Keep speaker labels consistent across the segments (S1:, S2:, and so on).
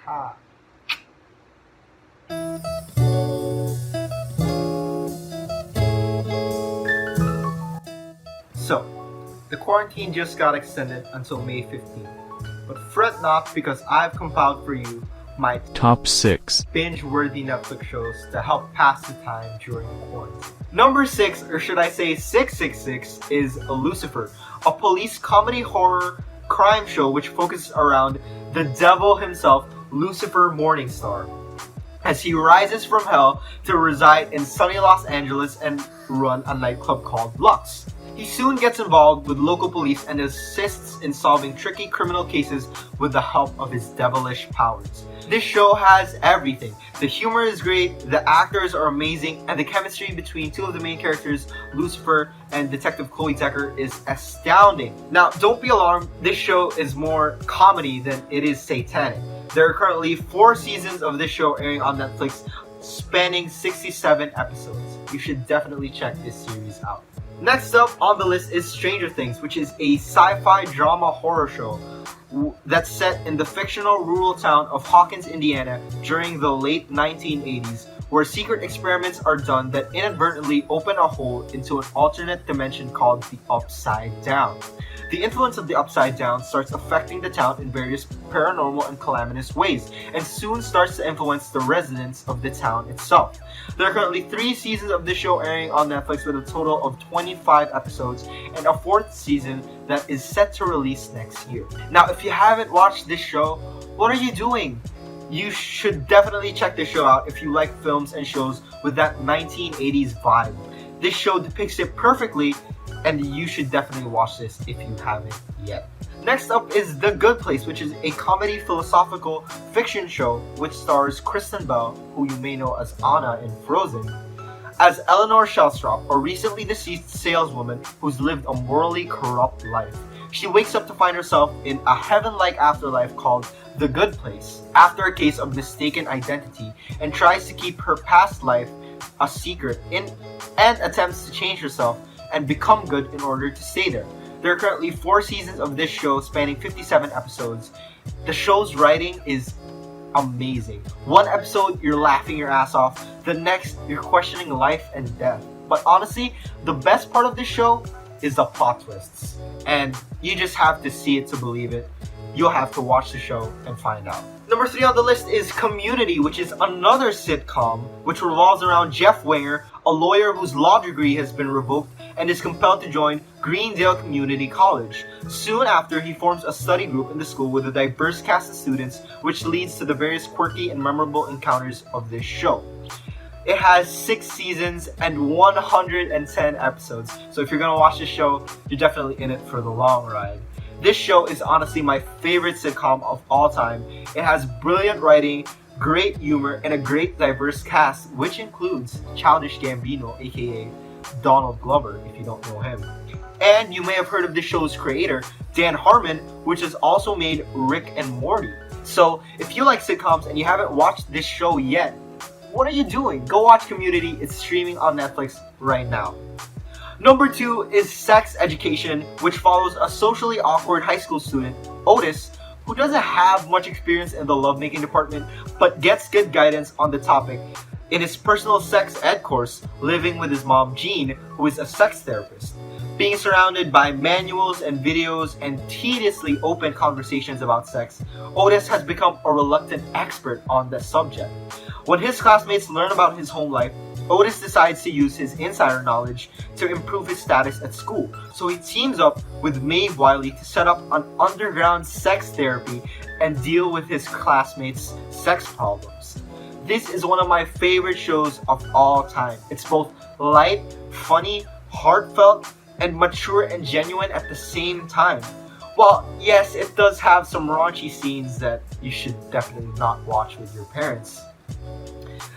S1: Ha. So, the quarantine just got extended until May 15th. But fret not, because I've compiled for you my
S2: Top 6
S1: binge-worthy Netflix shows to help pass the time during the quarantine. Number 6, or should I say 666, is Lucifer, a police comedy horror crime show which focuses around the devil himself, Lucifer Morningstar, as he rises from hell to reside in sunny Los Angeles and run a nightclub called Lux. He soon gets involved with local police and assists in solving tricky criminal cases with the help of his devilish powers. This show has everything. The humor is great, the actors are amazing, and the chemistry between two of the main characters, Lucifer and Detective Chloe Decker, is astounding. Now, don't be alarmed, this show is more comedy than it is satanic. There are currently 4 seasons of this show airing on Netflix, spanning 67 episodes. You should definitely check this series out. Next up on the list is Stranger Things, which is a sci-fi drama horror show that's set in the fictional rural town of Hawkins, Indiana during the late 1980s, where secret experiments are done that inadvertently open a hole into an alternate dimension called the Upside Down. The influence of the Upside Down starts affecting the town in various paranormal and calamitous ways, and soon starts to influence the residents of the town itself. There are currently 3 seasons of this show airing on Netflix with a total of 25 episodes, and a 4th season that is set to release next year. Now, if you haven't watched this show, what are you doing? You should definitely check this show out if you like films and shows with that 1980s vibe. This show depicts it perfectly, and you should definitely watch this if you haven't yet. Next up is The Good Place, which is a comedy philosophical fiction show which stars Kristen Bell, who you may know as Anna in Frozen, as Eleanor Shellstrop, a recently deceased saleswoman who's lived a morally corrupt life. She wakes up to find herself in a heaven-like afterlife called The Good Place after a case of mistaken identity, and tries to keep her past life a secret and attempts to change herself and become good in order to stay there. There are currently 4 seasons of this show spanning 57 episodes. The show's writing is amazing. One episode, you're laughing your ass off. The next, you're questioning life and death. But honestly, the best part of this show is the plot twists. And you just have to see it to believe it. You'll have to watch the show and find out. Number 3 on the list is Community, which is another sitcom which revolves around Jeff Winger, a lawyer whose law degree has been revoked and is compelled to join Greendale Community College. Soon after, he forms a study group in the school with a diverse cast of students, which leads to the various quirky and memorable encounters of this show. It has 6 seasons and 110 episodes, so if you're gonna watch this show, you're definitely in it for the long ride. This show is honestly my favorite sitcom of all time. It has brilliant writing, great humor, and a great diverse cast, which includes Childish Gambino, aka Donald Glover, if you don't know him. And you may have heard of this show's creator, Dan Harmon, which has also made Rick and Morty. So if you like sitcoms and you haven't watched this show yet, what are you doing? Go watch Community. It's streaming on Netflix right now. Number 2 is Sex Education, which follows a socially awkward high school student, Otis, who doesn't have much experience in the lovemaking department, but gets good guidance on the topic in his personal sex ed course, living with his mom, Jean, who is a sex therapist. Being surrounded by manuals and videos and tediously open conversations about sex, Otis has become a reluctant expert on the subject. When his classmates learn about his home life, Otis decides to use his insider knowledge to improve his status at school. So he teams up with Maeve Wiley to set up an underground sex therapy and deal with his classmates' sex problems. This is one of my favorite shows of all time. It's both light, funny, heartfelt, and mature and genuine at the same time. While yes, it does have some raunchy scenes that you should definitely not watch with your parents,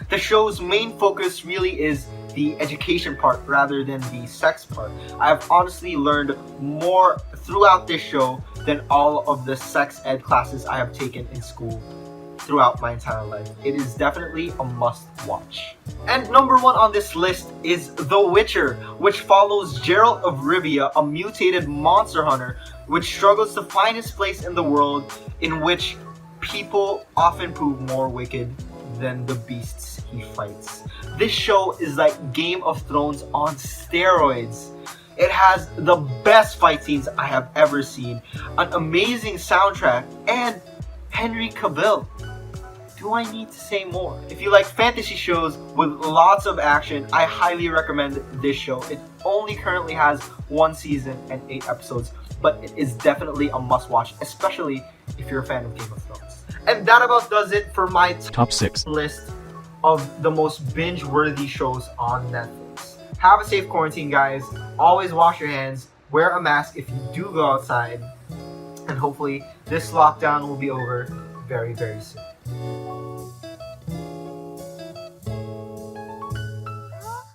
S1: the show's main focus really is the education part rather than the sex part. I've honestly learned more throughout this show than all of the sex ed classes I have taken in school throughout my entire life. It is definitely a must watch. And number 1 on this list is The Witcher, which follows Geralt of Rivia, a mutated monster hunter which struggles to find his place in the world in which people often prove more wicked than the beasts he fights. This show is like Game of Thrones on steroids. It has the best fight scenes I have ever seen, an amazing soundtrack, and Henry Cavill. Do I need to say more? If you like fantasy shows with lots of action, I highly recommend this show. It only currently has 1 season and 8 episodes, but it is definitely a must-watch, especially if you're a fan of Game of Thrones. And that about does it for my
S2: top 6
S1: list of the most binge-worthy shows on Netflix. Have a safe quarantine, guys. Always wash your hands. Wear a mask if you do go outside. And hopefully this lockdown will be over very, very soon.